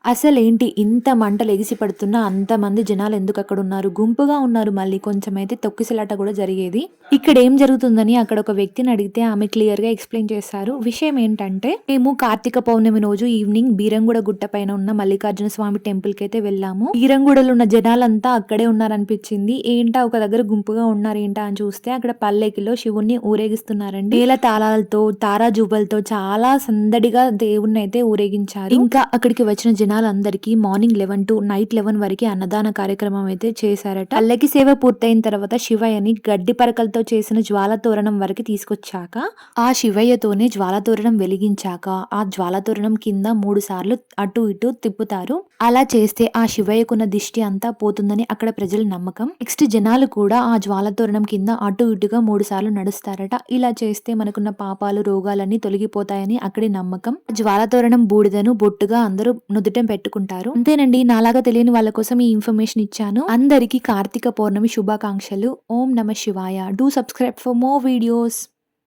అసలేంటి ఇంత మంటలు ఎగిసి పడుతున్నా అంతమంది జనాలు ఎందుకు అక్కడ ఉన్నారు? గుంపుగా ఉన్నారు మళ్ళీ కొంచెమైతే తొక్కిసలాట కూడా జరిగేది. ఇక్కడ ఏం జరుగుతుందని అక్కడ ఒక వ్యక్తిని అడిగితే ఆమె క్లియర్‌గా ఎక్స్‌ప్లెయిన్ చేశారు. విషయం ఏంటంటే మేము కార్తీక పౌర్ణమి రోజు ఈవినింగ్ బీరంగూడ గుట్ట పైన ఉన్న మల్లికార్జున స్వామి టెంపుల్‌కైతే వెళ్ళాము. బీరంగూడలో ఉన్న జనాలంతా అక్కడే ఉన్నారనిపించింది. ఏంటా ఒక దగ్గర గుంపుగా ఉన్నారేంటా అని చూస్తే అక్కడ పల్లకిలో శివుడిని ఊరేగిస్తున్నారండి. మేళ తాళాలతో, తారాజువ్వలతో చాలా సందడిగా దేవుడినైతే ఊరేగించారు. ఇంకా అక్కడికి వచ్చిన జనాలందరికీ మార్నింగ్ 11 టు నైట్ 11 వరకు అన్నదాన కార్యక్రమం అయితే చేశారట. పల్లకి సేవ పూర్తయిన తర్వాత శివయ్యని గడ్డి పరకలతో చేసిన జ్వాల తోరణం వరకు తీసుకొచ్చాక ఆ శివయ్యతోనే జ్వాల తోరణం వెలిగించాక ఆ జ్వాల తోరణం కింద 3 సార్లు అటు ఇటు తిప్పుతారు. అలా చేస్తే ఆ శివయ్యకున్న దిష్టి అంతా పోతుందని అక్కడ ప్రజల నమ్మకం. నెక్స్ట్ జనాలు కూడా ఆ జ్వాల తోరణం కింద అటు ఇటుగా 3 సార్లు నడుస్తారట. ఇలా చేస్తే మనకున్న పాపాలు రోగాలన్నీ తొలగిపోతాయని అక్కడి నమ్మకం. జ్వాల తోరణం బూడిదను బొట్టుగా అందరూ నుదుట పెట్టుకుంటారు. అంతేనండి, నాలాగా తెలియని వాళ్ళ కోసం ఈ ఇన్ఫర్మేషన్ ఇచ్చాను. అందరికీ కార్తీక పౌర్ణమి శుభాకాంక్షలు. ఓం నమ శివాయ. Do subscribe for more videos.